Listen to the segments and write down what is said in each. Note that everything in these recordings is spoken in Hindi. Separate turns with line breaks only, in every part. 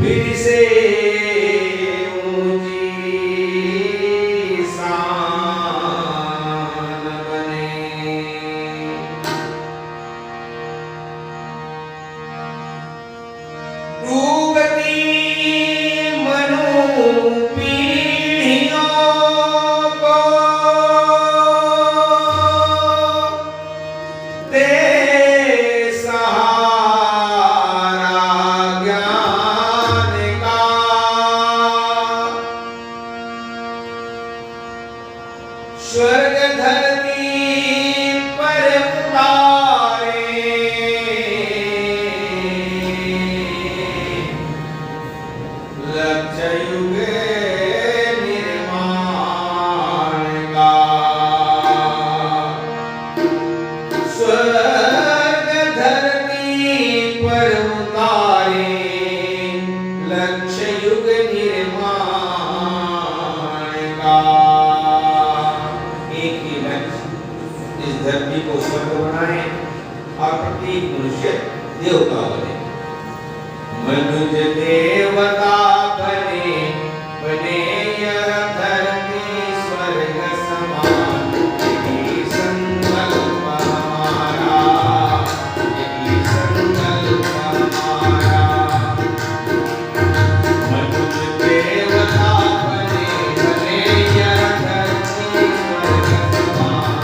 फिर से ऊंची स्वर्ग धरती पर उतारे, लक्ष युग निर्माण का। स्वर्ग धरती पर उतारे, लक्ष युग निर्माण का। इस धरती को स्वर्ग बनाए और प्रत्येक मनुष्य देवता बने। मनुज देवता बने, बने यह धरती स्वर्ग समान। यही संकल्प हमारा, यही संकल्प हमारा। मनुज देवता बने, बने यह धरती स्वर्ग समान।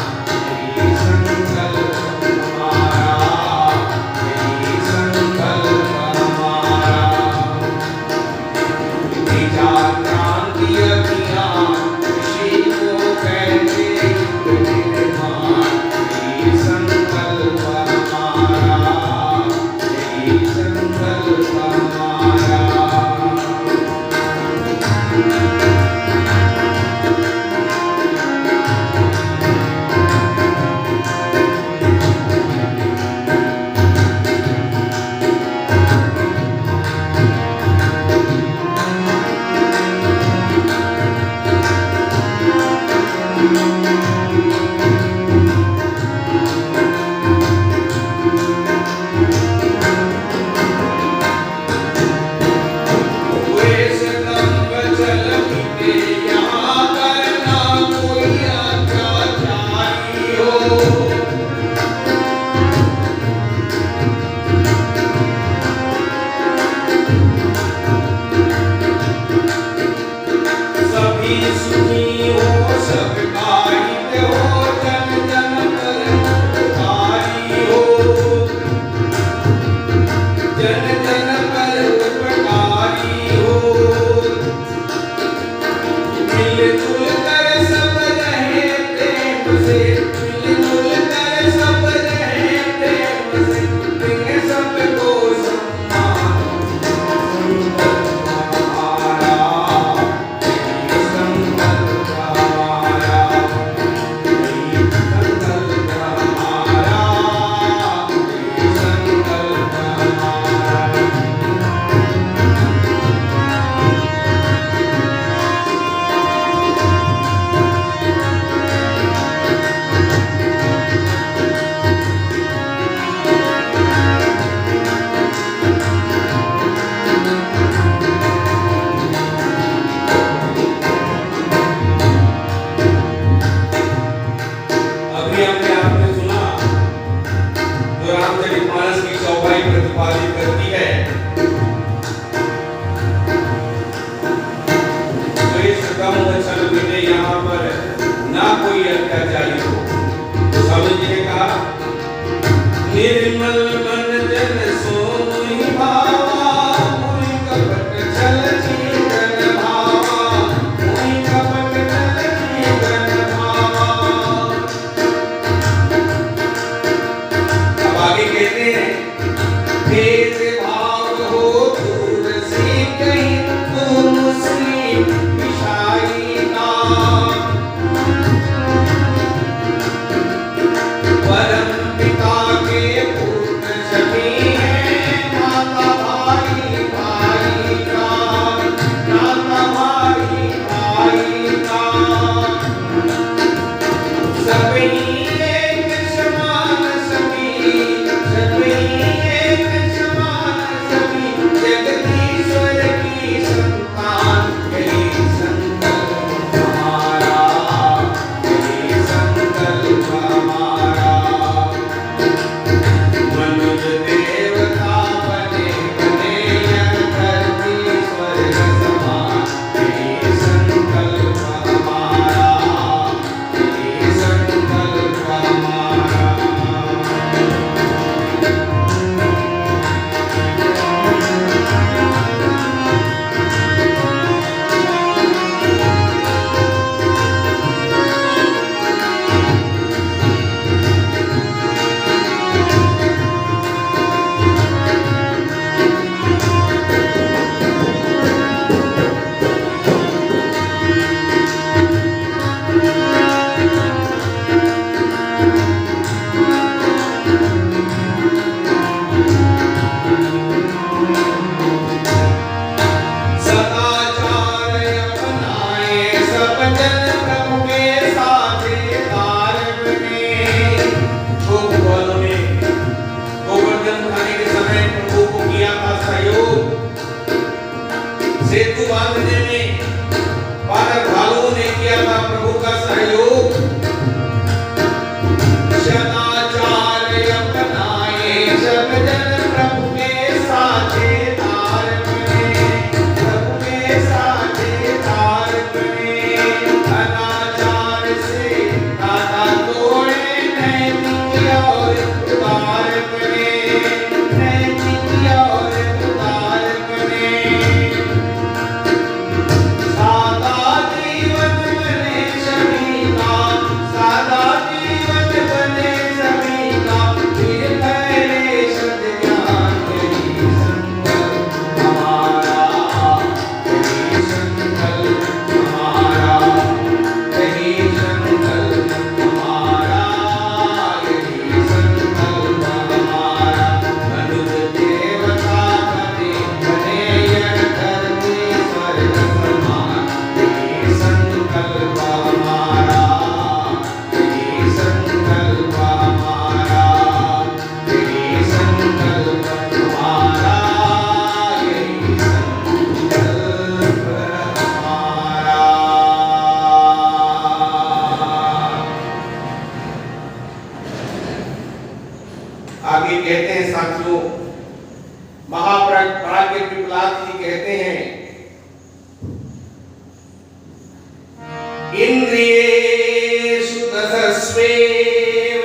इन्द्रियेषु दशस्वेव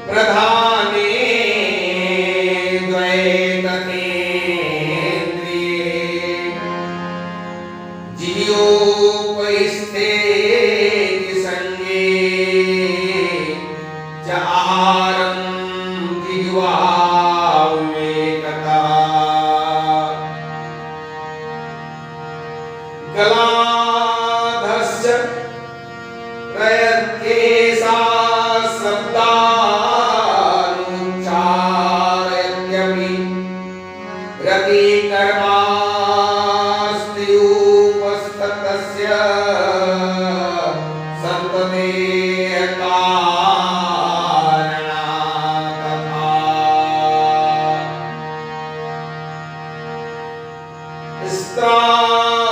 प्रधाने द्वैतनेन्द्रिये जिह्योपस्थे संगे च आहारं जिह्वा विवेकतः गलाधश्च प्रयत्येषा शब्दानुच्चारयत्यपि रतिकर्मास्ति उपस्ततस्य सन्ततेः कारणात् तथा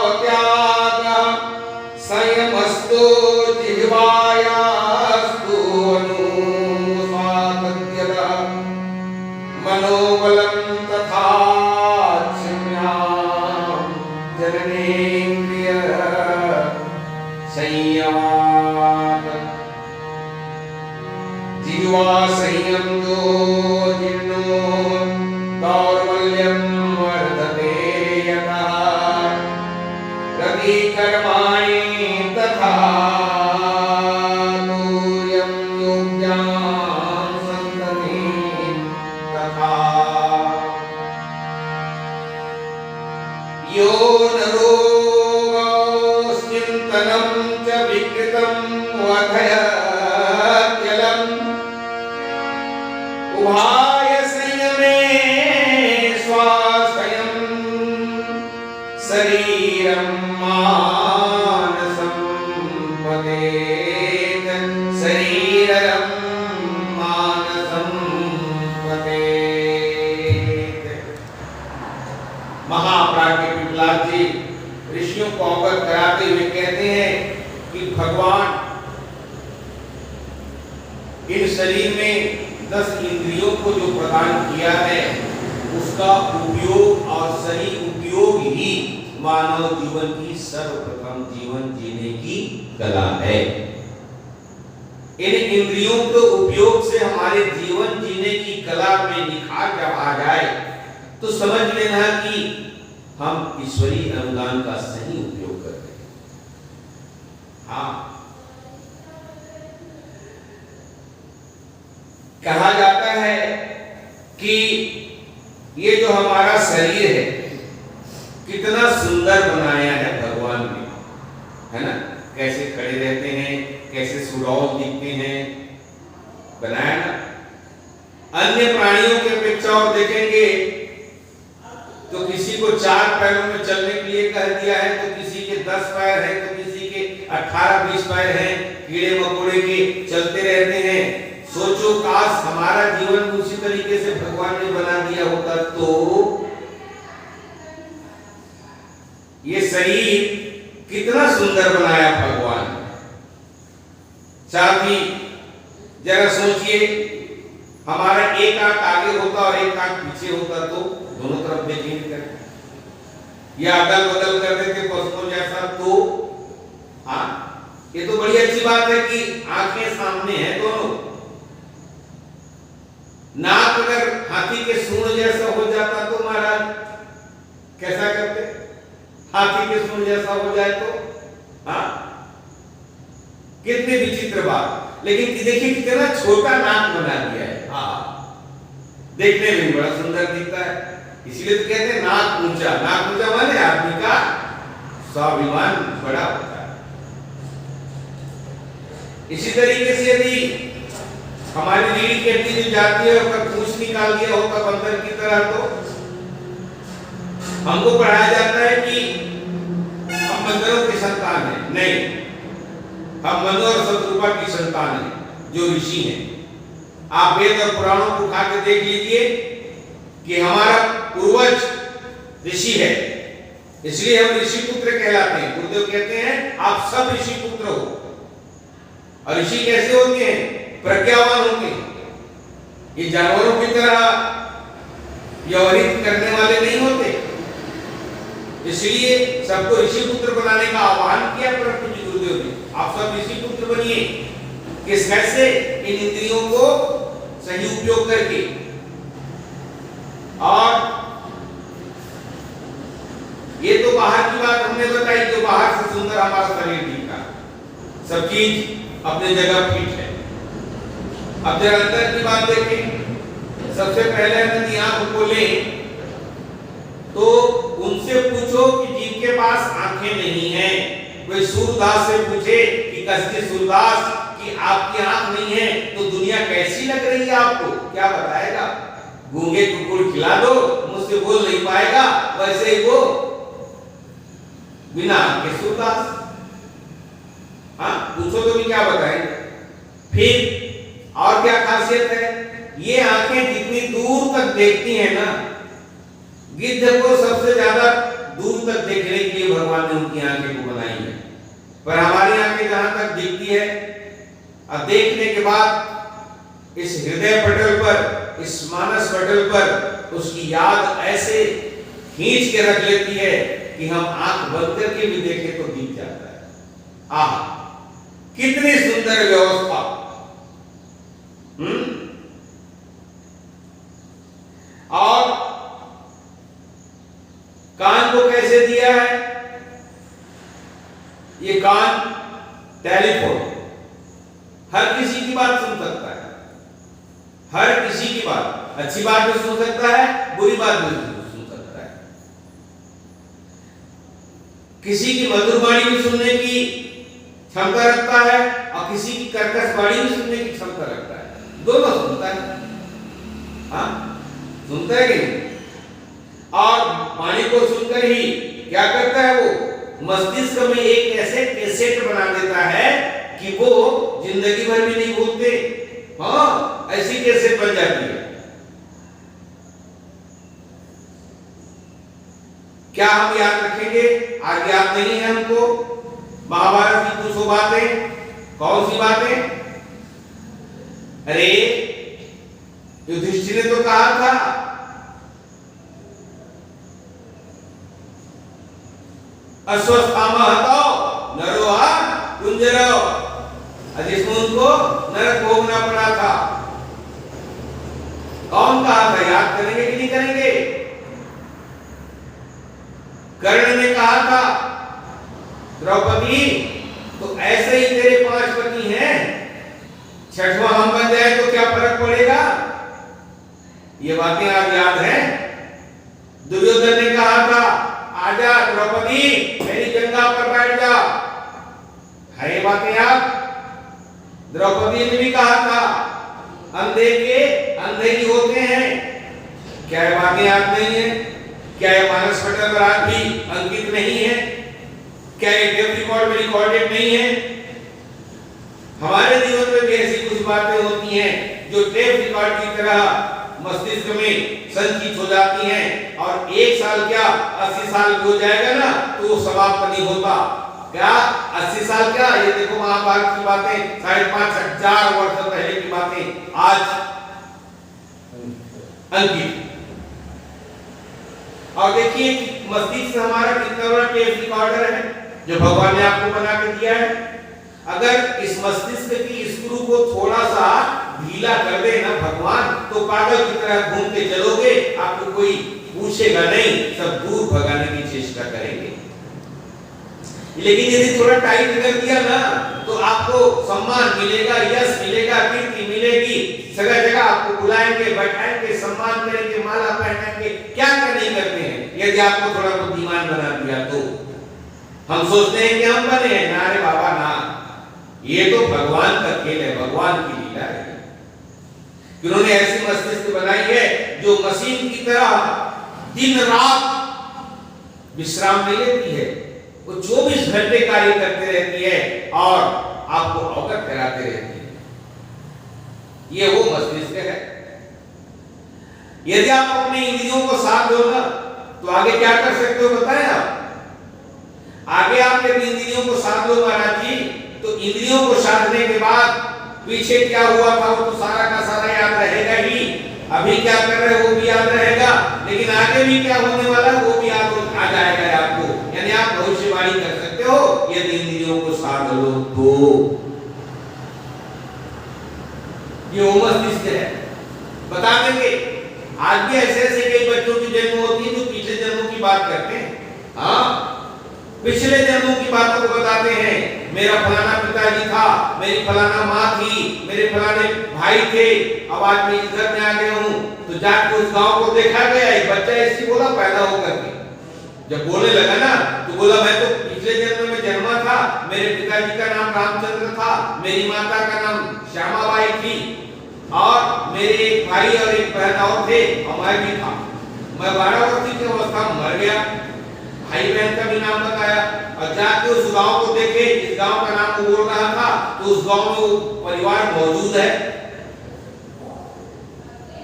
स्त्रावत्यागः संयमस्तु जिह्वायास्तु अनुस्वातन्त्यतः मनोबलं तथा क्षम्यां जननेन्द्रिय संयमात् जिह्वा संयम्यो जीर्णो दौर्बल्यं वर्धते यतः रतिकर्माणि तथा दूर्यं योग्यां सन्ततिं तथा यो न रोगस्चिन्तनं च विकृतं वधयत्यलम् उभाय संयमे स्वास्थ्यं शरीरं मानसं पदेत शरीरं मानसं पदेत। महाप्राज्ञ पिपलाद जी ऋषियों को अवगत कराते हुए कहते हैं कि भगवान इन शरीर में 10 इंद्रियों को जो प्रदान किया है उसका उपयोग और सही उपयोग ही मानव जीवन की सर्वप्रथम जीवन जीने की कला है। इन इंद्रियों के उपयोग से हमारे जीवन जीने की कला में निखार जब आ जाए तो समझ लेना कि हम ईश्वरीय अनुदान का सही उपयोग कर रहे हैं। हाँ, कहा जाता है कि ये जो हमारा शरीर है कितना सुंदर बनाया है भगवान ने, है ना? कैसे खड़े रहते हैं, कैसे सुडौल दिखते हैं, बनाया ना। अन्य प्राणियों के अपेक्षा और देखेंगे तो किसी को 4 पैरों में चलने के लिए कह दिया है, तो किसी के 10 पैर हैं, तो किसी के 18-20 पैर हैं, कीड़े मकोड़े के चलते रहते हैं। सोचो काश हमारा जीवन उसी तरीके से भगवान ने बना दिया होता तो ये शरीर कितना सुंदर बनाया भगवान ने। साथ ही जरा सोचिए हमारा एक आंख आगे होता और एक आंख पीछे होता तो दोनों तरफ देखेंगे करके या अदल बदल कर देते पशुओं जैसा तो हाँ, ये तो बड़ी अच्छी बात है कि आंखें सामने हैं दोनों। नाक अगर हाथी के सूंड जैसा हो जाता तो महाराज कैसा करते? हाथी के सूंड जैसा हो जाए तो हाँ, कितनी विचित्र बात। लेकिन देखिए कितना छोटा नाक बना दिया है। हाँ, देखने में बड़ा सुंदर दिखता है। इसलिए तो कहते हैं नाक ऊंचा। नाक ऊंचा माने आदमी का स्वाभिमान बड़ा होता है। इसी तरीके से यदि हमारी रीढ़ की हड्डी जो जाती है और पूंछ निकाल दिया होता बंदर की तरह तो हमको पढ़ाया जाता है कि हम बंदरों की संतान हैं। नहीं, हम मनु और शत्रुपा की संतान हैं जो ऋषि हैं। आप वेद और पुराणों को उठा के देख लीजिए कि हमारा पूर्वज ऋषि है, इसलिए हम ऋषि पुत्र कहलाते हैं। गुरुदेव कहते हैं आप सब ऋषि पुत्र हो। और ऋषि कैसे होते हैं? प्रज्ञावान होते हैं। ये जानवरों की तरह व्यवहारिक करने वाले नहीं होते। इसलिए सबको ऋषि पुत्र बनाने का आह्वान किया परंतु गुरुदेव सुखदेव ने, आप सब ऋषि पुत्र बनिए। किस कैसे? इन इंद्रियों को सही उपयोग करके। और ये तो बाहर की बात हमने बताई, जो बाहर से सुंदर हमारा शरीर दिखा, सब चीज अपने जगह फिट है। अब जरा अंदर की बात देखें। सबसे पहले हम यदि आंख खोले तो उनसे पूछो कि जिनके पास आंखें नहीं है, कोई सूरदास से पूछे कि कसके सूरदास कि आपकी आंख नहीं है तो दुनिया कैसी लग रही है आपको, क्या बताएगा? गूंगे कुकुर खिला दो, मुझसे बोल नहीं पाएगा, वैसे ही वो बिना आंख के सूरदास। हाँ, पूछो तो भी क्या बताएंगे? फिर और क्या खासियत है? ये आंखें जितनी दूर तक देखती हैं ना, गिद्ध को सबसे ज्यादा दूर तक देखने के लिए भगवान ने उनकी आंखें को बनाई है। पर हमारी आंखें जहां तक दिखती है, अब देखने के बाद इस हृदय पटल पर, इस मानस पटल पर उसकी याद ऐसे खींच के रख लेती है कि हम आंख बंद करके भी देखें तो दिख जाता है। आह, कितनी सुंदर व्यवस्था। और कान को कैसे दिया है? ये कान टेलीफोन, हर किसी की बात सुन सकता है, हर किसी की बात, अच्छी बात भी सुन सकता है, बुरी बात भी सुन सकता है। किसी की मधुर वाणी भी सुनने की क्षमता रखता है और किसी की कर्कश वाणी भी सुनने की क्षमता रखता है। दोनों सुनता है। हाँ, सुनता है कि नहीं? और वाणी को सुनकर ही क्या करता है? वो मस्तिष्क में एक ऐसे कैसेट बना देता है कि वो जिंदगी भर भी नहीं भूलते। हाँ, ऐसी कैसेट बन जाती है। क्या हम याद रखेंगे? आज याद नहीं है हमको। महाभारत की कुछ बातें, कौन सी बातें? अरे युधिष्ठिर ने तो कहा था अश्वस्थामा हटाओ नरोआ कुंजरो, जिसमें उनको नरक भोगना पड़ा था। कौन कहा था? याद करेंगे कि नहीं करेंगे? कर्ण ने कहा था द्रौपदी तो ऐसे ही तेरे 5 पति हैं, छठवां हम बन जाए तो क्या फर्क पड़ेगा? ये बातें आज याद हैं। दुर्योधन ने कहा था आजा द्रौपदी मेरी जंगा पर बैठ जा, है ये बातें याद? द्रौपदी ने भी कहा था अंधे के अंधे ही होते हैं, क्या ये बातें याद नहीं है? क्या ये मानस पटल पर आज भी अंकित नहीं है? क्या ये टेप रिकॉर्ड में रिकॉर्डेड नहीं है? हमारे जीवन में भी ऐसी कुछ बातें होती हैं जो टेप रिकॉर्ड की तरह मस्तिष्क में संचित हो जाती हैं, और 1 साल क्या 80 साल भी हो जाएगा ना तो वो समाप्त नहीं होता। क्या 80 साल क्या, ये देखो महाभारत की बातें 5,500 वर्ष पहले की बातें आज अंकित। और देखिए मस्तिष्क हमारा कितना बड़ा टेप रिकॉर्डर है जो भगवान ने आपको बना के दिया है। अगर इस मस्तिष्क की स्क्रू को थोड़ा सा ढीला कर दे ना भगवान, तो पागल की तरह घूमते चलोगे, आपको कोई पूछेगा नहीं, सब दूर भगाने की चेष्टा करेंगे। लेकिन यदि थोड़ा टाइट कर दिया ना तो आपको सम्मान मिलेगा, यश मिलेगा, कीर्ति मिलेगी, जगह जगह आपको बुलाएंगे, बैठाएंगे, सम्मान करेंगे, माला पहनाएंगे, क्या नहीं करते हैं। यदि आपको थोड़ा बुद्धिमान बना दिया तो हम सोचते हैं कि हम बने हैं, ना रे बाबा ना, ये तो भगवान का खेल है, भगवान की लीला है। उन्होंने ऐसी मस्तिष्क बनाई है जो मशीन की तरह दिन रात विश्राम नहीं लेती है, वो 24 घंटे कार्य करते रहती है और आपको अवगत कराते रहती है। ये वो मस्तिष्क है। यदि आप अपनी इंद्रियों को साथ दो ना तो आगे क्या कर सकते हो बताएं आप? आगे आप यदि इंद्रियों को साथ दो महाराज जी, तो इंद्रियों को साधने के बाद पीछे क्या हुआ था वो तो सारा का सारा याद रहेगा ही, अभी क्या कर रहे हो वो भी याद रहेगा, लेकिन आगे भी क्या होने वाला है वो भी याद आ जाएगा आपको। यानी आप भविष्यवाणी कर सकते हो, यदि इंद्रियों को साध लो तो। ये वो मस्तिष्क है, बता देंगे। आज भी ऐसे ऐसे कई बच्चों की जन्म होती है जो पिछले जन्मों की बात करते हैं। हाँ, पिछले जन्मों की बातों को बताते हैं। मेरा फलाना पिताजी था, मेरी फलाना माँ थी, मेरे फलाने भाई थे, अब आज मैं इस घर में आ गया हूँ। तो जाकर उस गांव को देखा गया, एक बच्चा ऐसी बोला पैदा होकर के, जब बोलने लगा ना तो बोला मैं तो पिछले जन्म में जन्मा था, मेरे पिताजी का नाम रामचंद्र था, मेरी माता का नाम श्यामाबाई थी, और मेरे एक भाई और एक बहन और थे, और मैं भी था। मैं 12 वर्ष की अवस्था में मर गया। भाई बहन का भी नाम बताया, और जाके उस गांव को देखे, इस गांव का नाम वो बोल रहा था, तो उस गांव में वो परिवार मौजूद है।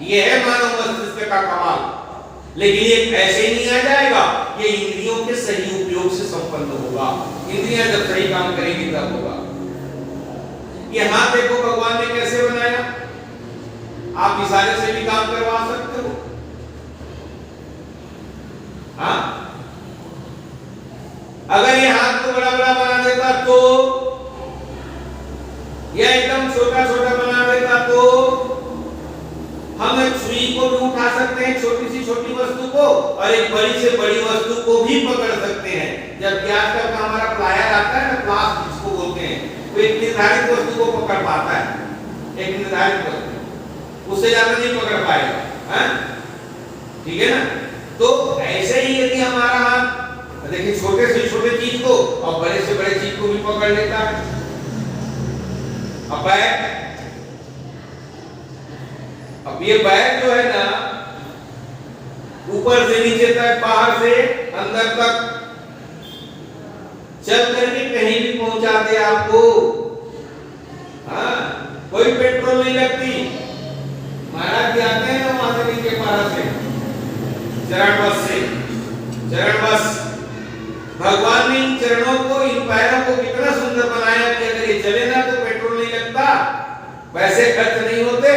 ये है मानव मस्तिष्क का कमाल। लेकिन ये ऐसे ही नहीं आ जाएगा, ये इंद्रियों के सही उपयोग से संपन्न होगा। इंद्रियां जब सही काम करेंगी तब होगा। ये हाथ देखो भगवान ने कैसे बनाया, आप इशारे से भी काम करवा सकते हो। हाँ, अगर ये हाथ को बड़ा बड़ा बना देता तो, या एकदम छोटा छोटा बना देता तो, हम एक सुई को भी उठा सकते हैं, छोटी सी छोटी वस्तु को, और एक बड़ी से बड़ी वस्तु को भी पकड़ सकते हैं। जब आजकल का हमारा प्लायर आता है ना, प्लास जिसको बोलते हैं, वो एक निर्धारित वस्तु को पकड़ पाता है, एक निर्धारित वस्तु, उससे ज्यादा नहीं पकड़ पाएगा। ठीक है ना? तो ऐसे ही यदि हमारा हाथ देखिए छोटे से छोटे चीज को और बड़े से बड़े चीज को भी पकड़ लेता है। अब ये बैग जो है ना, ऊपर से नीचे तक, बाहर से अंदर तक चल करके कहीं भी पहुंचा दे आपको। हाँ, कोई पेट्रोल नहीं लगती। महाराज जी आते हैं वहां से नीचे पारा से, चरण बस से, चरण बस। भगवान ने इन चरणों को, इन पैरों को कितना सुंदर बनाया कि अगर ये चले ना तो पेट्रोल नहीं लगता, पैसे खर्च नहीं होते।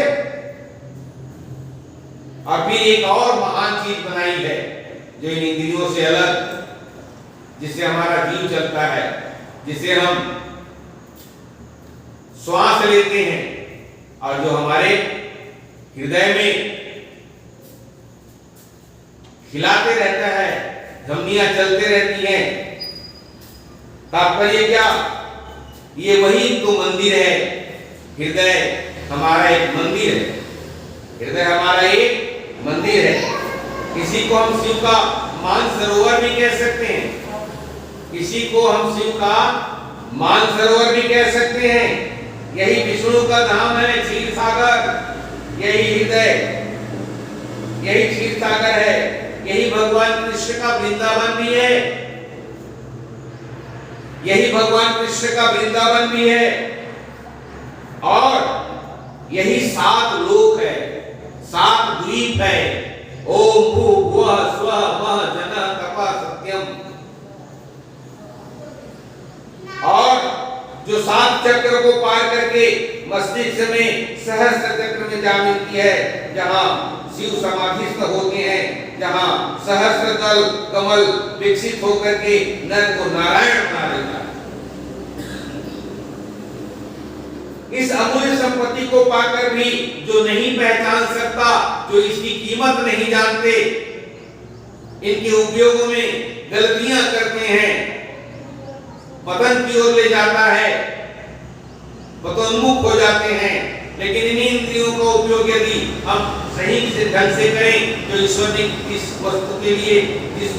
और फिर एक और महान चीज बनाई है जो इन इंद्रियों से अलग, जिससे हमारा जीव चलता है, जिसे हम श्वास लेते हैं, और जो हमारे हृदय में खिलाते रहता है, धमनियां चलते रहती हैं। तात्पर्य क्या? ये वही तो मंदिर है। हृदय हमारा एक मंदिर है, हृदय हमारा एक मंदिर है। इसी को हम शिव का मानसरोवर भी कह सकते हैं, इसी को हम शिव का मानसरोवर भी कह सकते हैं। यही विष्णु का धाम है, क्षीर सागर, यही हृदय, यही क्षीर सागर है, यही भगवान कृष्ण का वृंदावन भी है, यही भगवान कृष्ण का वृंदावन भी है, और यही 7 लोक है, 7 द्वीप है। ओम भूर्भुवः स्वः मः जनः तपः सत्यम। और जो 7 चक्र को पार करके मस्तिष्क में सहस्त्र चक्र में जा मिलती है, जहां शिव समाधिस्थ होते हैं, जहां सहस्त्र दल कमल विकसित होकर के नर को नारायण बना देता है। इस अमूल्य संपत्ति को पाकर भी जो नहीं पहचान सकता, जो इसकी कीमत नहीं जानते, इनके उपयोगों में गलतियां करते हैं, पतन की ओर ले जाता है, पतोन्मुख हो जाते हैं। लेकिन इन्हीं इंद्रियों का उपयोग यदि हम सही से ढंग से करें, तो ईश्वर ने इस वस्तु के लिए, जिस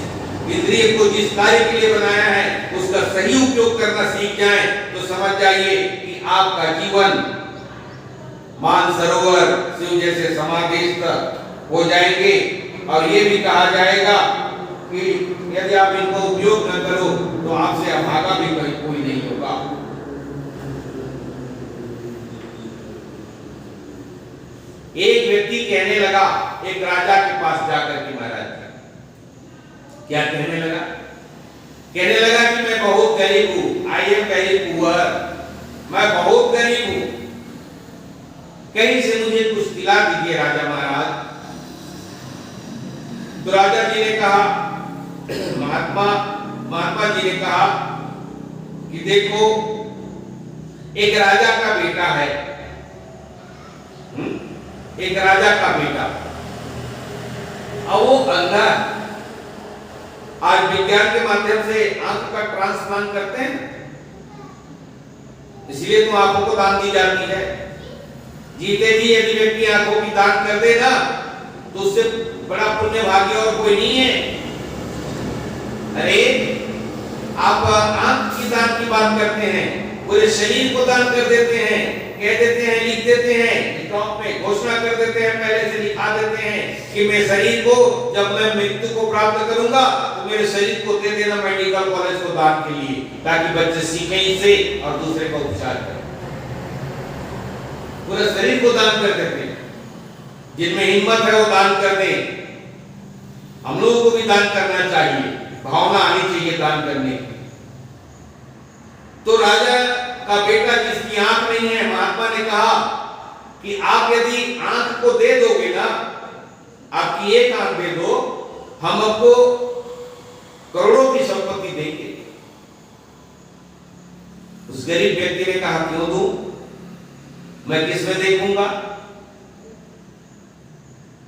इंद्रिय को जिस कार्य के लिए बनाया है, उसका सही उपयोग करना सीख जाएं, तो समझ जाइए कि आपका जीवन मानसरोवर शिव जैसे समाधिस्थ हो जाएंगे। और ये भी कहा जाएगा कि यदि आप इनको उपयोग न करो तो आपसे अभागा भी कोई नहीं होगा। एक व्यक्ति कहने लगा एक राजा के पास जाकर के, महाराज क्या कहने लगा? कहने लगा कि मैं बहुत गरीब हूं, आई एम वेरी पुअर, मैं बहुत गरीब हूं, कहीं से मुझे कुछ दिला दीजिए राजा महाराज। तो राजा जी ने कहा, महात्मा जी ने कहा देखो एक राजा का बेटा है, एक राजा का बेटा, अब वो अंधा है। आज विज्ञान के माध्यम से आंख का ट्रांसप्लांट करते हैं, इसलिए तो आंखों को दान दी जाती है। जीते जी यदि व्यक्ति आंखों की दान कर देगा तो उससे बड़ा पुण्य भाग्य और कोई नहीं है। अरे आप आंख की दान की बात करते हैं, पूरे शरीर को दान कर देते हैं, कह देते हैं, लिख देते हैं, किताब में घोषणा कर देते हैं, पहले से लिखा देते हैं कि मैं शरीर को जब मैं मृत्यु को प्राप्त करूंगा तो मेरे शरीर को दे देना मेडिकल कॉलेज को दान के लिए, ताकि बच्चे सीखें इससे और दूसरे का उपचार करें। पूरा शरीर को दान कर देते हैं। जिनमें हिम्मत है वो दान कर दें। हम लोगों को भी दान करना चाहिए, भावना आनी चाहिए दान करने की। तो राजा का बेटा जिसकी आंख नहीं है, महात्मा ने कहा कि आप यदि आंख को दे दोगे ना, आपकी एक आंख दे दो, हम आपको करोड़ों की संपत्ति देंगे। उस गरीब व्यक्ति ने कहा क्यों दूं, मैं किसमें देखूंगा।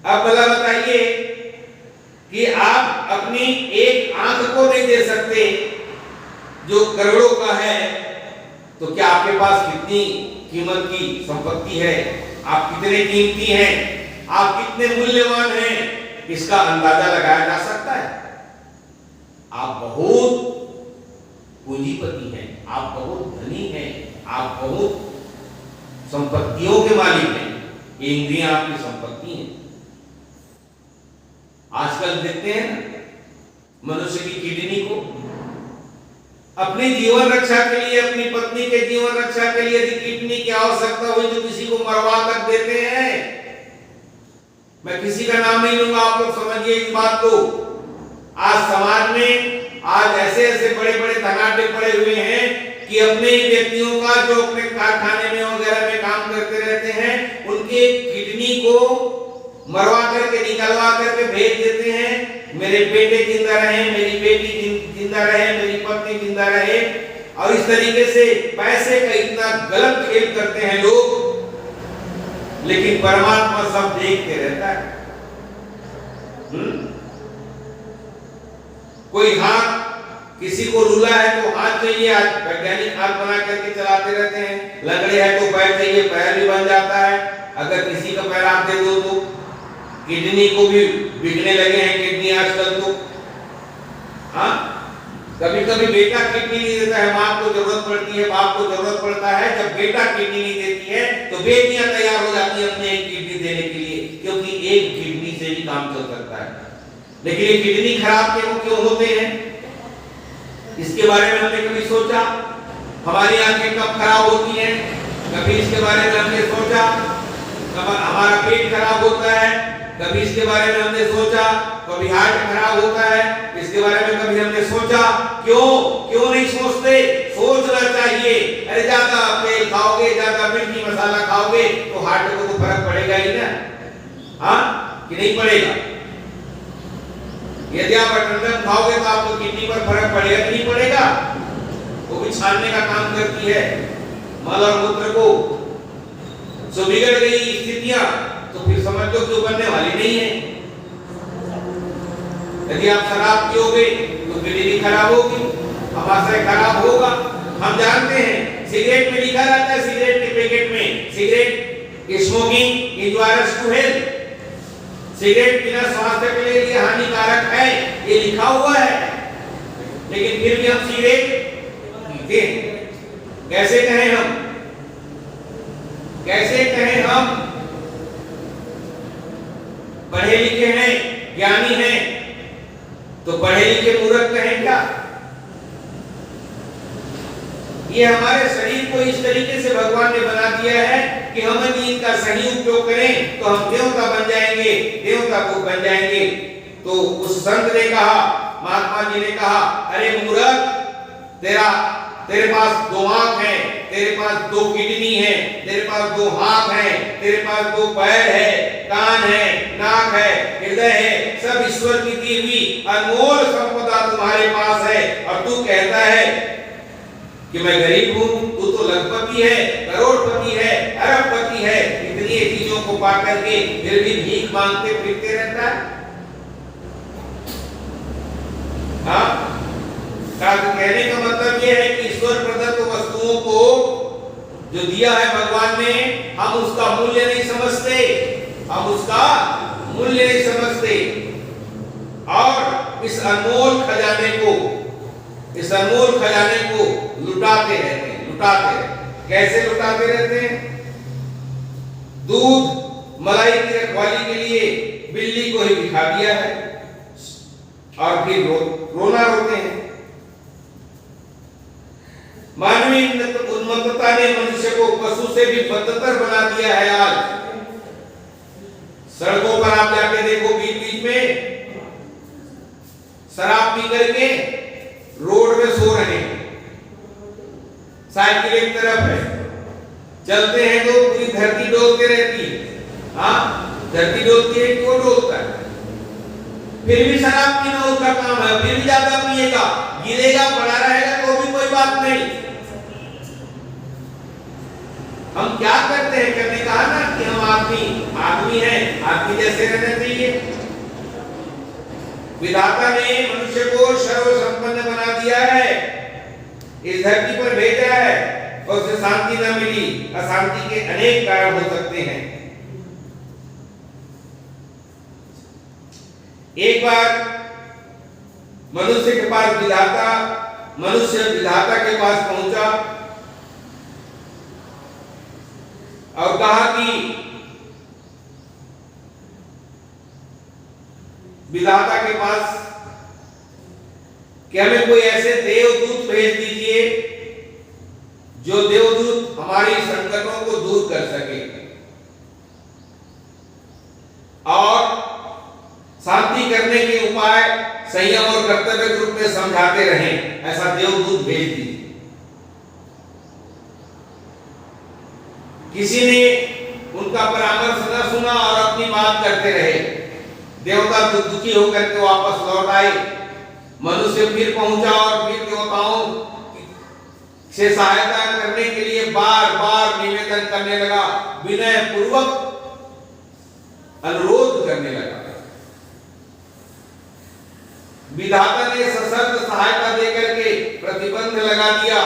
अब भला बताइए कि आप अपनी एक आंख को नहीं दे सकते जो करोड़ों का है, तो क्या आपके पास कितनी कीमत की संपत्ति है, आप कितने कीमती हैं, आप कितने मूल्यवान हैं, इसका अंदाजा लगाया जा सकता है। आप बहुत पूंजीपति हैं, आप बहुत धनी हैं, आप बहुत संपत्तियों के मालिक हैं, ये इंद्रियां आपकी संपत्ति हैं। आजकल देखते हैं मनुष्य की किडनी को अपनी जीवन रक्षा के लिए, अपनी पत्नी के जीवन रक्षा के लिए यदि किडनी की आवश्यकता हुई तो किसी को मरवा तक देते हैं। मैं किसी का नाम नहीं लूंगा, आप लोग समझिए इस बात को। आज समाज में आज ऐसे ऐसे बड़े बड़े धनाढ्य पड़े हुए हैं कि अपने ही व्यक्तियों का जो अपने कारखाने में वगैरह में काम करते रहते हैं, उनके किडनी को मरवा करके निकलवा करके भेज देते हैं, मेरे बेटे जिंदा रहे, मेरी बेटी जिंदा रहे, मेरी पत्नी जिंदा रहे। और इस तरीके से पैसे का इतना गलत खेल करते हैं लोग, लेकिन परमात्मा सब देखते रहता है। कोई हाथ किसी को लूला है तो हाथ चाहिए, आज वैज्ञानिक हाथ बना करके चलाते रहते हैं। लंगड़े है तो पैर चाहिए, पैर भी बन जाता है। अगर किसी का पैर आप दे दो तो किडनी को भी बिकने लगे हैं किडनी आजकल तो। हाँ, कभी कभी बेटा किडनी नहीं देता है, माँ को जरूरत पड़ती है, बाप को जरूरत पड़ता है। जब बेटा किडनी नहीं देती है तो बेटियां तैयार हो जाती है अपने एक किडनी देने के लिए, क्योंकि एक किडनी से भी काम चल सकता है। लेकिन ये किडनी खराब क्यों होते हैं, इसके बारे में हमने कभी सोचा? हमारी आंखें कब खराब होती हैं, कभी इसके बारे में हमने सोचा? कब हमारा पेट खराब होता है, कभी इसके बारे में हमने सोचा? कभी हार्ट खराब होता है, इसके बारे में कभी हमने सोचा? क्यों नहीं सोचते? सोचना चाहिए। अरे ज्यादा तेल खाओगे, ज्यादा मिर्ची मसाला खाओगे तो हार्ट को तो फर्क पड़ेगा ही ना, हाँ कि नहीं पड़ेगा? यदि आप अटंडन खाओगे तो आपको किडनी पर फर्क पड़ेगा कि नहीं पड़ेगा? वो भी छानने का काम करती है मल और मूत्र को। सो बिगड़ गई स्थितियां तो फिर समझ लो कि बनने वाली नहीं है। यदि आप शराब पियोगे तो किडनी खराब होगी, आमाशय खराब होगा। हम जानते हैं सिगरेट में लिखा रहता है, सिगरेट के पैकेट में, cigarette smoking injurious to health, cigarette पीना स्वास्थ्य के लिए हानिकारक है, ये लिखा हुआ है। लेकिन फिर भी हम सिगरेट पीते हैं। कैसे कहें हम, कैसे कहें हम पढ़े लिखे हैं, ज्ञानी हैं, तो पढ़े लिखे मूर्ख कहें क्या? ये हमारे शरीर को इस तरीके से भगवान ने बना दिया है कि हम यदि इनका सही उपयोग करें तो हम देवता बन जाएंगे, देवता को बन जाएंगे। तो उस संत ने कहा, महात्मा जी ने कहा, अरे मूर्ख, तेरे पास दो आंख है, तेरे पास दो किडनी है, तेरे पास दो हाथ है, तेरे पास दो पैर है, कान है, नाक है, हृदय है, सब ईश्वर की दी हुई अनमोल संपदा तुम्हारे पास है। और तू कहता है कि मैं गरीब हूं, तू तो लखपति है, करोड़पति है, अरबपति है, इतनी चीजों को पा करके फिर भी भीख मांगते फिरते रहता है। हाँ, कहने का मतलब यह है कि ईश्वर प्रदत्त वस्तुओं को जो दिया है भगवान ने, हम उसका मूल्य नहीं समझते, हम उसका मूल्य नहीं समझते और इस अनमोल खजाने को लुटाते रहते हैं। कैसे लुटाते रहते हैं? दूध मलाई की रखवाली के लिए बिल्ली को ही दिखा दिया है और फिर रोना रोते हैं। मानवीय उन्मत्तता ने मनुष्य को पशु से भी बदतर बना दिया है। आज सड़कों पर आप जाके देखो, बीच बीच में शराब पी करके रोड में सो रहे हैं, साइकिल एक तरफ है, चलते हैं तो पूरी धरती डोलती रहती है। हाँ, धरती डोलती है, क्यों डोलता है? फिर भी शराब पीना उसका काम है, फिर भी ज्यादा पिएगा, गिरेगा, पड़ा रहेगा तो भी कोई बात नहीं। हम क्या करते हैं? करने कहा ना कि हम आदमी हैं, आदमी जैसे रहना चाहिए। विधाता ने मनुष्य को सर्व संपन्न बना दिया है, इस धरती पर भेजा है और उसे शांति न मिली। अशांति के अनेक कारण हो सकते हैं। एक बार मनुष्य के पास विधाता के पास पहुंचा और कहा कि विधाता के पास कि हमें कोई ऐसे देवदूत भेज दीजिए जो देवदूत हमारी संकटों को दूर कर सके और शांति करने के उपाय संयम और कर्तव्य के रूप में समझाते रहें। ऐसा देवदूत भेज दीजिए। किसी ने उनका परामर्श न सुना और अपनी बात करते रहे। देवता दुखी होकर के वापस लौट आए। मनुष्य फिर पहुंचा और फिर देवताओं से सहायता करने के लिए बार बार निवेदन करने लगा, विनय पूर्वक अनुरोध करने लगा। विधाता ने सशर्त सहायता देकर के प्रतिबंध लगा दिया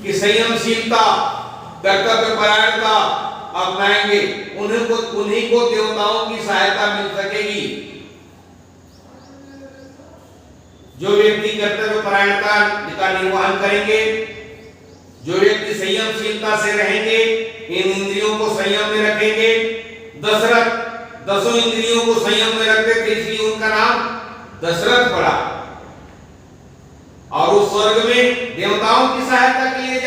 कि संयमशीलता, कर्तव्य परायणता अपनाएंगे, उन्हीं को देवताओं की सहायता मिल सकेगी। जो व्यक्ति कर्तव्य परायणता का निर्वहन करेंगे, जो व्यक्ति संयमशीलता से रहेंगे, इन इंद्रियों को संयम में रखेंगे। दशरथ 10 इंद्रियों को संयम में रखते थे, इसलिए उनका नाम दशरथ पड़ा। और उस स्वर्ग में देवताओं की सहायता के लिए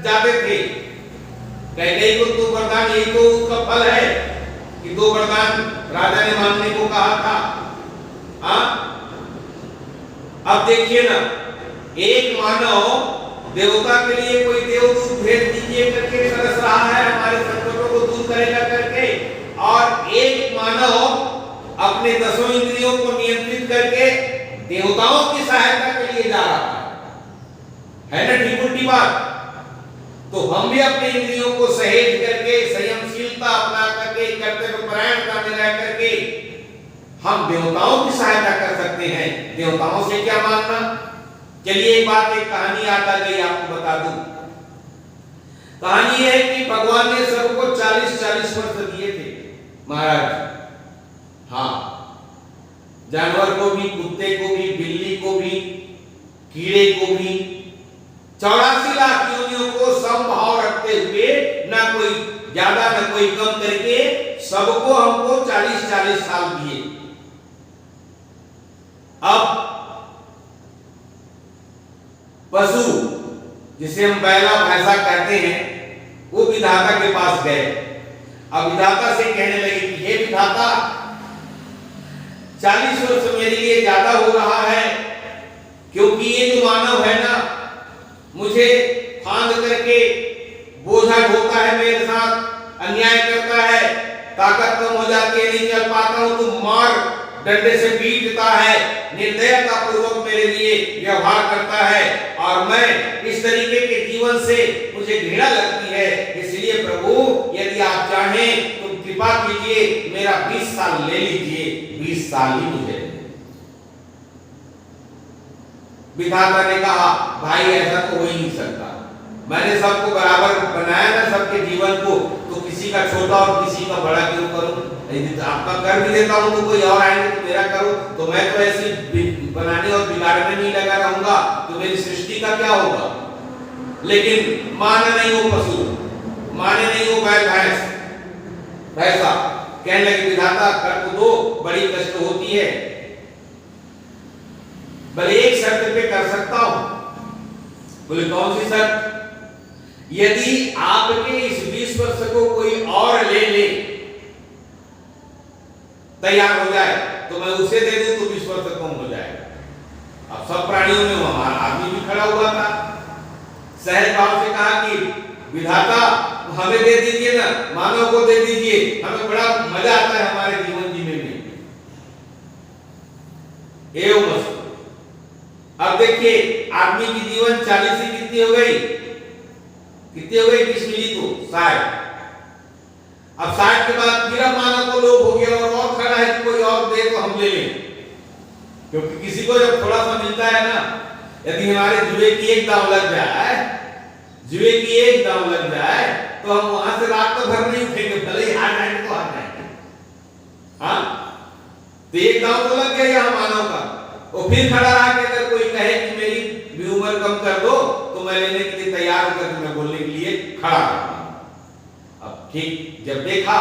जाते थे। कैकेयी को 2 वरदान, यही तो उसका फल है कि 2 वरदान राजा ने मांगने को कहा था। अब देखिए ना, एक मानव देवता के लिए कोई देवदूत भेज दीजिए करके तरस रहा है, हमारे संकटों को दूर करेगा करके, और एक मानव अपने 10 इंद्रियों को नियंत्रित करके देवताओं की सहायता के लिए जा रहा है ना? ठीक उल्टी बात। तो हम भी अपने इंद्रियों को सहेज करके, संयमशीलता अपना करके, कर्तव्य परायणता में रह करके हम देवताओं की सहायता कर सकते हैं। देवताओं से क्या मांगना? चलिए एक कहानी याद आ गई, आपको बता दूं। कहानी है कि भगवान ने सबको 40-40 वर्ष दिए थे महाराज। हाँ, जानवर को भी, कुत्ते को भी, बिल्ली को भी, कीड़े को भी, 84 लाख योनियों को समभाव रखते हुए, ना कोई ज्यादा ना कोई कम करके सबको हमको 40-40 साल दिए। अब पशु, जिसे हम बैला भैंसा कहते हैं, वो विधाता के पास गए। अब विधाता से कहने लगे कि हे विधाता, 40 वर्ष मेरे लिए ज्यादा हो रहा है, क्योंकि ये जो मानव है ना, मुझे फांद करके बोझा ढोता है, मेरे साथ अन्याय करता है, ताकत कम हो जाती है, नहीं चल पाता हूं तो मार डंडे से पीटता है, निर्दयता पूर्वक मेरे लिए व्यवहार करता है, और मैं इस इस तरीके के जीवन से मुझे घृणा लगती है। इसलिए प्रभु यदि आप चाहें तो कृपा कीजिए, मेरा 20 साल ले लीजिए, 20 साल ही मुझे। विधाता ने कहा भाई ऐसा तो हो ही नहीं सकता, मैंने सबको बराबर बनाया ना, सबके जीवन को, तो किसी का छोटा और किसी का बड़ा क्यों करूं? यदि आपका कर भी देता हूं तो कोई और आएंगे तो मेरा करूं, तो मैं तो ऐसी बनाने और बिगाड़ने में ही लगा रहूंगा, तो मेरी सृष्टि का क्या होगा? लेकिन माने नहीं वो पशु, माने नहीं वो बैल भैंस भैंसा, कहने लगे विधाता कर तो दो, बड़ी कष्ट होती है, भले एक शर्त पे कर सकता हूं। बोले कौन सी शर्त? यदि आपके इस 20 वर्ष को कोई और ले ले, तैयार हो जाए, तो मैं उसे दे दूं तो 20 वर्ष कम हो जाएगा। अब सब प्राणियों में हमारा आदमी भी खड़ा हुआ था, सहज भाव से कहा कि विधाता हमें दे दीजिए ना, मानव को दे दीजिए, हमें बड़ा मजा आता है हमारे जीवन जीने में। एवं मस्त। अब देखिए आदमी की जीवन 40 से कितनी हो गई, कितनी हो गई? 20 मिली तो 60। अब 60 के बाद फिर मानव को लोभ हो गया और खड़ा है कि कोई और दे तो हम ले लें, क्योंकि किसी को जब थोड़ा सा मिलता है ना, यदि हमारे जुए की एक दांव लग जाए, जुए की एक दांव लग जाए, तो हम वहां से रात को भर नहीं उठेंगे, भले ही हार जाएंगे तो हार जाएंगे। हाँ, तो एक दांव तो लग गया मानव का, वो फिर खड़ा रहा कि अगर कोई कहे कि मेरी भी उम्र कम कर दो तो मैं लेने के लिए तैयार होकर मैं बोलने के लिए खड़ा रहा। अब ठीक जब देखा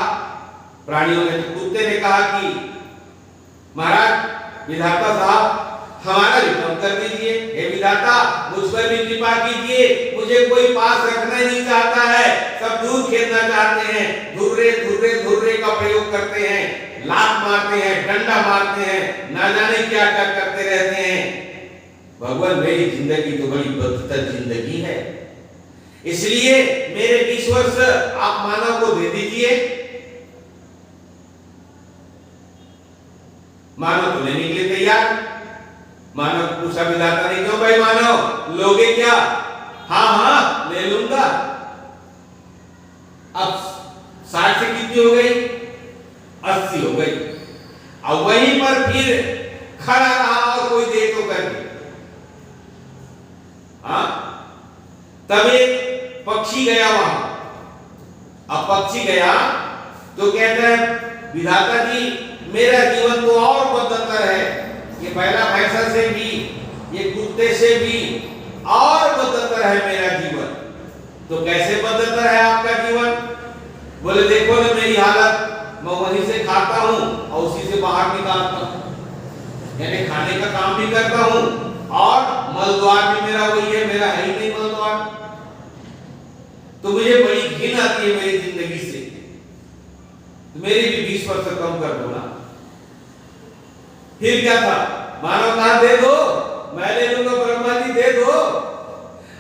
प्राणियों ने, तो कुत्ते ने कहा कि महाराज विधाता साहब हमारा भी कम कर दीजिए, हे विधाता मुझ पर भी कृपा कीजिए, मुझे कोई पास रखना ही नहीं चाहता है, सब दूर खेलना चाहते हैं, धुर्रे धुर्रे धुर्रे का प्रयोग करते हैं, लात मारते हैं, डंडा मारते हैं, ना जाने क्या क्या करते रहते हैं। भगवान मेरी जिंदगी तो बड़ी बदतर जिंदगी है, इसलिए मेरे 20 वर्ष आप मानव को दे दीजिए। मानव तो लेने के लिए तैयार। मानव पूछा विधाता ने, क्यों भाई मानव लोगे क्या? हाँ हाँ ले लूंगा। अब 60 से कितनी हो गई? 80 हो गई। अब वहीं पर फिर खड़ा रहा और कोई दे तो कर दे। हाँ, तब एक पक्षी गया वहां। अब पक्षी गया तो कहता है विधाता जी मेरा जीवन तो और बदतर है, ये बैला भैंसा से भी, ये कुत्ते से भी और बदतर है मेरा जीवन। तो कैसे बदतर है आपका जीवन? बोले देखो ना मेरी हालत, मैं वहीं से खाता हूं और उसी से बाहर निकालता हूं, यानी खाने का काम भी करता हूं और मल द्वार भी मेरा वही है, मेरा है ही नहीं मल द्वार। तो मुझे बड़ी घिन आती है मेरी जिंदगी से, तो मेरी भी 20 वर्ष कम कर दो ना। फिर क्या था? मानव कहा दे दो, मैं ले लूंगा, ब्रह्मा जी दे दो।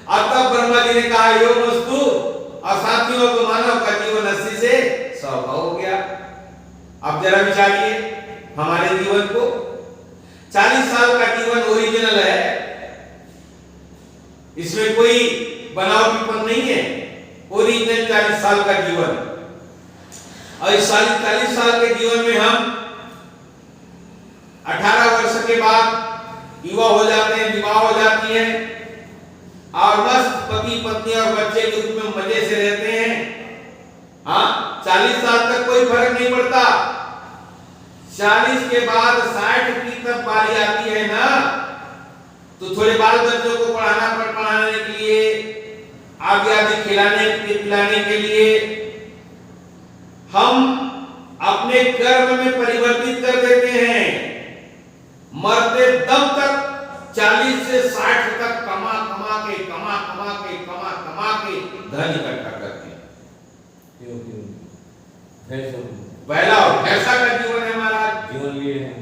अब तब ब्रह्मा जी ने कहा यो वस्तु, और साथियों को मानव का जीवन 80 से 100 हो गया। अब जरा विचारिए हमारे जीवन को, 40 साल का जीवन ओरिजिनल है, इसमें कोई बनावटीपन नहीं है, ओरिजिनल 40 साल का जीवन। और इस 40 साल के जीवन में हम 18 वर्ष के बाद युवा हो जाते हैं, विवाह हो जाती है और मस्त पति पत्नी और बच्चे के रूप में मजे से रहते हैं। हाँ, 40 साल तक कोई फर्क नहीं पड़ता। 40 के बाद 60 की तब बारी आती है ना, तो थोड़े बाल बच्चों को पढ़ाने के लिए, आगे आगे खिलाने पिलाने के लिए हम अपने कर्म में परिवर्तित कर देते हैं। मरते दम तक 40 से 60 तक कमा के धन इकट्ठा करते हैं। पहला और भैंसा का जीवन है, हमारा जीवन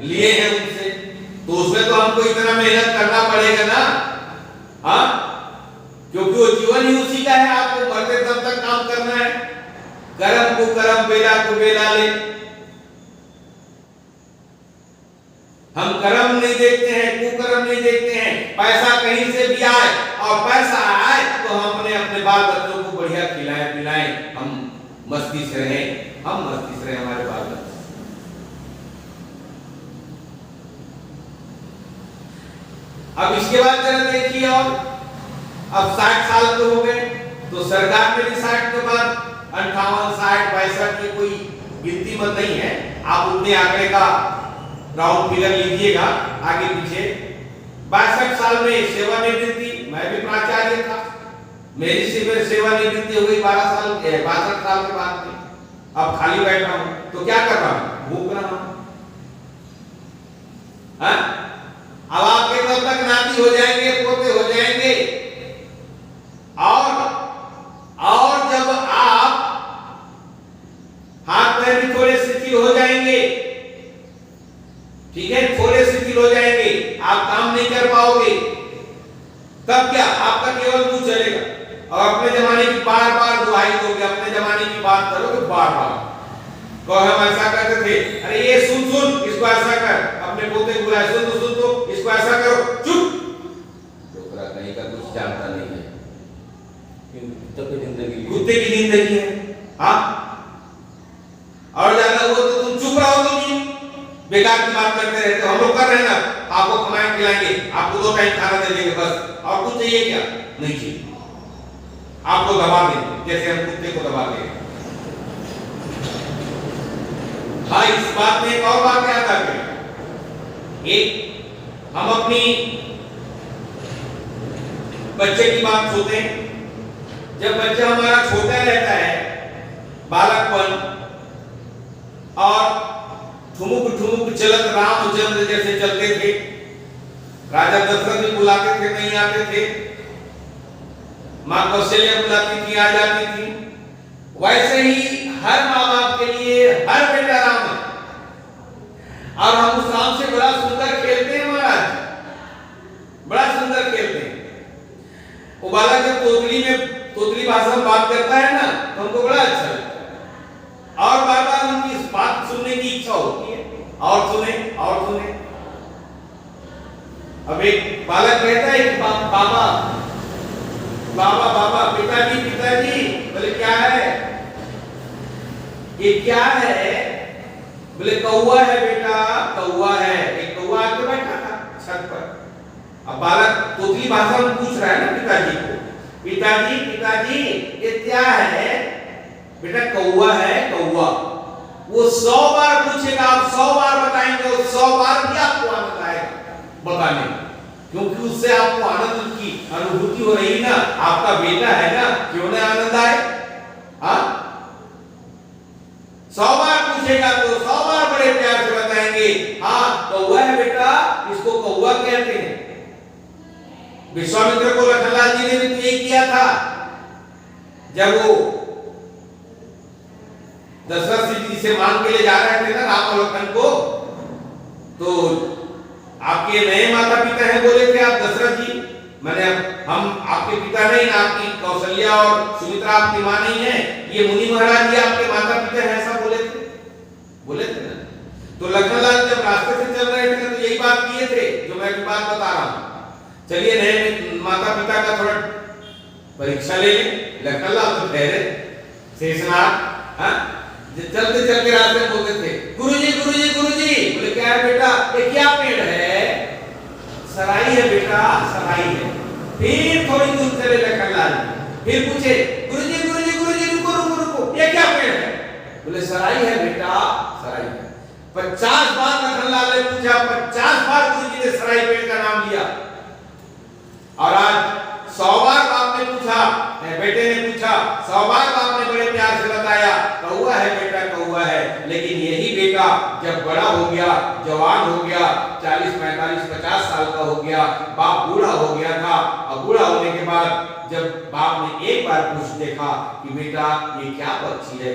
लिए हैं उनसे, तो उसमें तो हमको इतना मेहनत करना पड़ेगा ना। हाँ, क्योंकि वो जीवन ही उसी का है, आपको मरते दम तक काम करना है। कर्म को कर्म, बेला को बेला ले। हम कर्म नहीं देखते हैं, कुकर्म नहीं देखते हैं। पैसा कहीं से भी आए और पैसा आए अब इसके बाद जरा देखिए, और अब 60 साल तो हो गए, तो सरकार में भी 60 के बाद 58, 60, 62 की कोई गिनती मत नहीं है, आप उतने आंकड़े का राउंड फिगर लीजिएगा आगे पीछे। 62 साल में सेवानिवृत्ति, मैं भी प्राचार्य था, मेरी सेवानिवृत्ति हो गई 62 साल के बाद में। अब खाली बैठा हूं तो क्या कर रहा हूं, भूख रहा हूं। अब आपके तब तक नाती हो जाएंगे, पोते हो जाएंगे, और जब आप हाथ पैर भी थोड़े शिथिल हो जाएंगे, ठीक है, थोड़े शिथिल हो जाएंगे, आप काम नहीं कर पाओगे, तब क्या आपका केवल मुंह चलेगा और अपने जमाने की बार बार दुहाई दोगे, अपने जमाने की बात करोगे बार बार। तो हम ऐसा करते थे, अरे ये सुन इसको ऐसा कर, अपने पोते को बुलाए, सुन तो इसको ऐसा करो, चुप, डोकरा कहीं का कुछ जानता नहीं है, कुत्ते की जिंदगी है। हाँ, और ज्यादा वो तो तुम चुप रहोगे नहीं, बेकार की बात करते रहते हो। हम लोग कर रहे हैं ना, आपको खिलाएंगे खिलाएंगे, आपको 2 टाइम खाना दे देंगे बस, और कुछ चाहिए क्या? नहीं चाहिए, आपको दबा देंगे जैसे हम कुत्ते को दबा देंगे। हाँ, इस बात में एक और बात याद आ गई, एक हम अपनी बच्चे की बात सोचते हैं, जब बच्चा हमारा छोटा रहता है, बालकपन, और ठुमुक ठुमुक चलत रामचंद्र जैसे चलते थे, राजा दशरथ भी बुलाते थे, नहीं आते थे, मां कौशल्या बुलाती थी, आ जाती थी, वैसे ही हर माँ बाप के लिए हर बेटा राम है, और हम उस राम से बड़ा सुंदर खेलते हैं महाराज, बड़ा सुंदर खेलते हैं। वो बालक जब तोतली भाषा में बात करता है ना, तो हमको बड़ा अच्छा लगता है, और बार बार उनकी इस बात सुनने की इच्छा होती है, और सुने और सुने। अब एक बालक कहता है कि बाबा बाबा बाबा, पिताजी पिताजी, बोले क्या है, ये क्या है? बोले कौवा है बेटा, कौवा है। एक कौवा आके बैठा था छत पर। अब बालक तोतली भाषा में पूछ रहा है ना पिताजी को, पिताजी पिताजी ये क्या है? बेटा कौवा है, कौवा। वो 100 बार पूछेगा, आप 100 बार बताएंगे, वो 100 बार भी आपको आनंद आएगा बताने, क्योंकि उससे आपको आनंद की अनुभूति हो रही ना, आपका बेटा है ना, क्यों ना आनंद आए? हाँ, 100 बार पूछेगा तो 100 बार बड़े प्यार से बताएंगे, हाँ कौवा है बेटा, इसको कौवा कहते हैं। विश्वामित्र को लखनलाल जी ने भी तो यही किया था, जब वो दशरथ जी से मांग के लिए जा रहे थे ना राम और लखन को, तो आपके नए माता पिता हैं बोले थे आप दशरथ जी, मैंने हम आपके पिता नहीं, आपकी कौशल्या और सुमित्रा आपकी मां नहीं है, ये मुनि महाराज जी आपके माता पिता हैं, ऐसा बोले थे ना। तो लखनलाल जब रास्ते से चल रहे थे तो यही बात किए थे जो मैं अभी बात बता रहा हूं। चलिए नए माता पिता का थोड़ा परीक्षा ले लें। लखनलाल तो ठहरे शेषनाग, हाँ, चलते चलते रास्ते में बोलते थे गुरुजी गुरुजी गुरुजी। बोले क्या है बेटा? ये क्या पेड़ है? सराई है बेटा, सराई है। फिर थोड़ी दूर चले लखनलाल, फिर पूछे गुरुजी गुरुजी गुरुजी रुको रुको रुको, ये क्या पेड़ है? बोले सराई है बेटा, सराई है। 50 बार लखनलाल ने पूछा, 50 बार गुरुजी ने सराई पेड़ का नाम लिया, और आज 100 बार बाप ने पूछा, बेटे ने पूछा, 100 बार बाप ने बड़े प्यार से बताया कौवा है बेटा, कौवा है। लेकिन यही बेटा जब बड़ा हो गया, जवान हो गया, 40, 45, 50 साल का हो गया, बाप बूढ़ा हो गया था, और बूढ़ा होने के बाद जब बाप ने एक बार पूछ देखा कि बेटा ये क्या पक्षी है,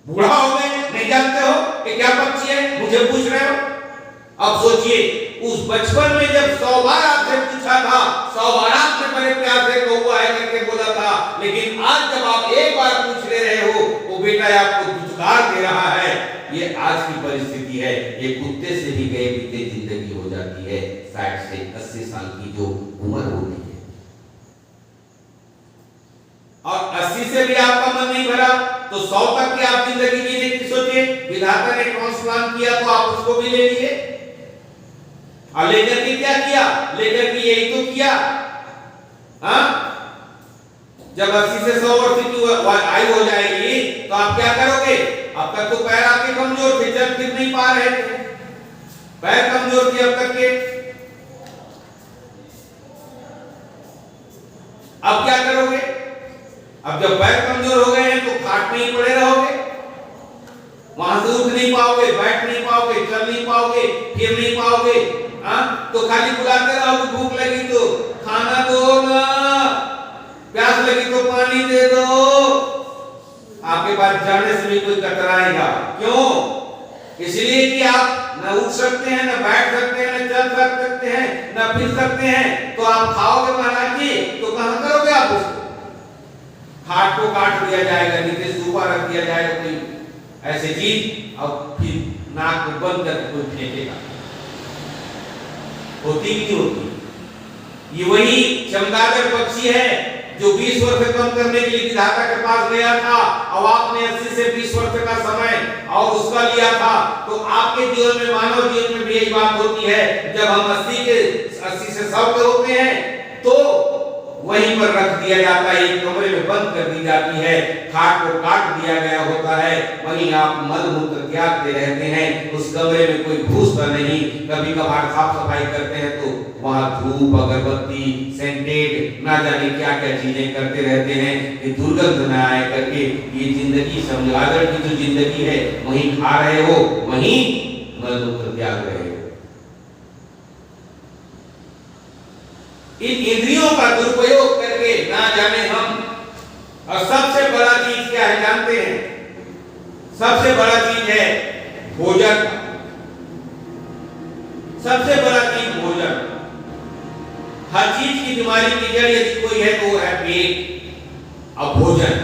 बूढ़ा हो गए नहीं जानते हो कि क्या पक्षी है, मुझे पूछ रहे हो? अब सोचिए उस बचपन में जब 100 बार आपसे पूछा था, 100 बार आपने बड़े प्यार से कौवा है करके बोला था, लेकिन आज जब आप एक बार पूछ ले रहे हो, वो बेटा आपको दुचकार दे रहा है। ये आज की परिस्थिति है। ये कुत्ते से भी गए बीते जिंदगी हो जाती है 60 से 80 साल की जो उम्र होती है, और 80 से भी आपका मन नहीं भरा तो 100 तक की आप जिंदगी जीने की सोचिए। विधाता ने कौन प्लान किया तो आप उसको भी ले लिए। और लेकर के क्या किया? लेकर के यही तो किया। हाँ, जब 80 से 100 वर्ष की आयु हो जाएगी तो आप क्या करोगे? अब तक तो पैर आपके कमजोर थे, चल फिर नहीं पा रहे थे, पैर कमजोर थे अब तक के। अब क्या करोगे? अब जब पैर कमजोर हो गए हैं तो खाट में ही पड़े रहोगे, वहां से उठ नहीं पाओगे, बैठ नहीं पाओगे, चल नहीं पाओगे, फिर नहीं पाओगे। हाँ, तो खाली बुलाते रहोगे, भूख लगी तो खाना दो ना, प्यास लगी तो पानी दे दो। आपके पास जाने से भी कोई कतराएगा। क्यों? इसलिए कि आप न उठ सकते हैं, न बैठ सकते हैं, न चल सकते हैं, न फिर सकते हैं। तो आप खाओगे महाराज जी तो कहां करोगे आप उसको? खाट को काट दिया जाएगा, नीचे सूपा रख दिया जाएगा कोई ऐसे चीज, और फिर नाक को बंद करके कोई फेंकेगा। होती कि नहीं होती? ये वही चमगादड़ पक्षी है जो 20 वर्ष कम करने के लिए विधाता के पास गया था, और आपने 80 से 20 वर्ष का समय और उसका लिया था। तो आपके जीवन में, मानव जीवन में भी यही बात होती है। जब हम 80 से 100 के होते हैं तो वहीं पर रख दिया जाता है, एक कमरे में बंद कर दी जाती है, खाट को काट दिया गया होता है, वहीं आप मल मूत्र त्यागते रहते हैं। उस कमरे में कोई घुसता नहीं। कभी कभार साफ सफाई करते हैं तो वहां धूप, अगरबत्ती, सेंटेड, ना जाने क्या क्या चीजें करते रहते हैं कि दुर्गंध न आए करके। ये जिंदगी, चमगादड़ की जो जिंदगी है, वहीं खा रहे हो, वहीं मल मूत्र त्याग रहे हो। इन इंद्रियों का दुरुपयोग करके ना जाने हम, और सबसे बड़ा चीज क्या है जानते हैं? सबसे बड़ा चीज है भोजन। सबसे बड़ा चीज भोजन। हर चीज की बीमारी की जड़ यदि कोई है तो वो है पेट और भोजन।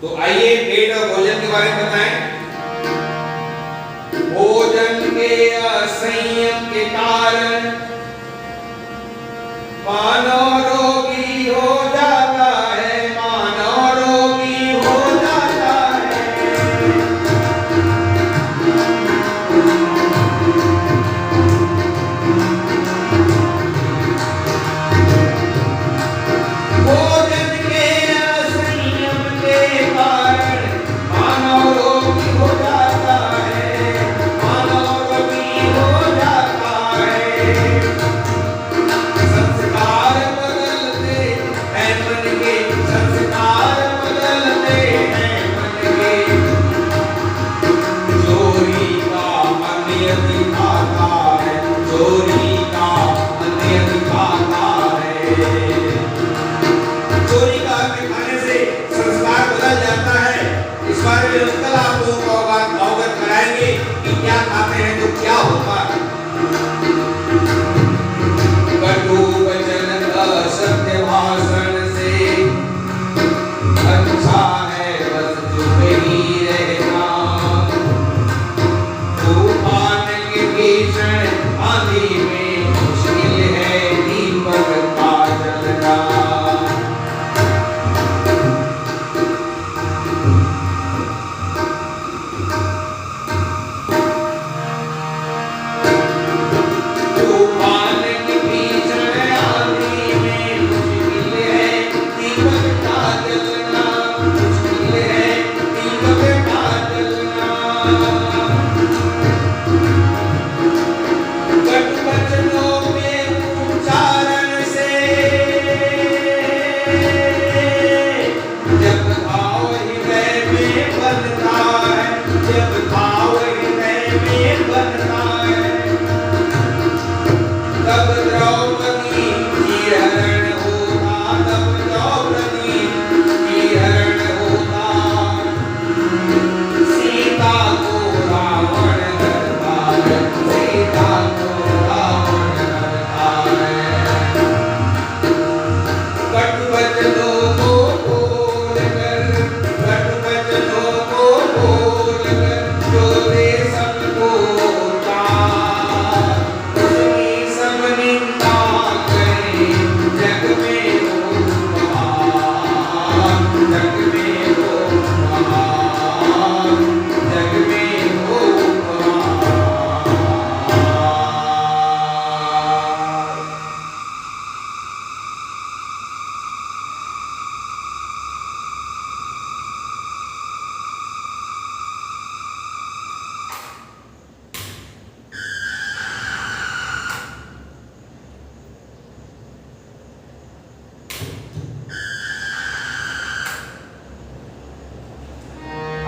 तो आइए पेट और भोजन के बारे में बताएं। भोजन के असंयम के कारण मानव रोगी हो जाता है, मानव रोगी हो जाता है। भोजन के असंयम के कारण मानव रोगी हो जाता है, मानव रोगी हो जाता है। संस्कार बदल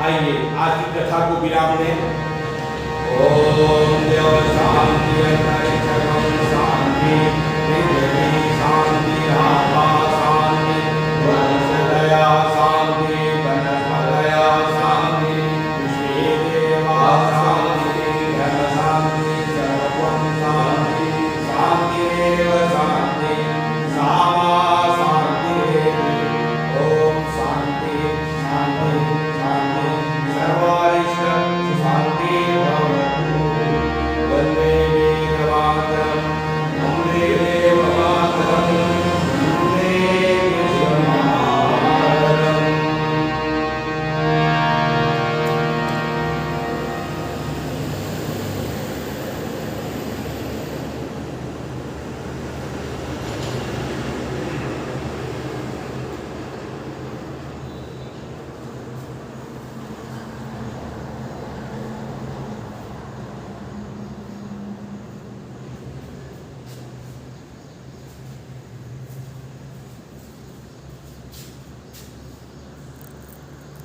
आइए आज की कथा को विराम दें।
ओम देव शांति अंतरिक्षं शांति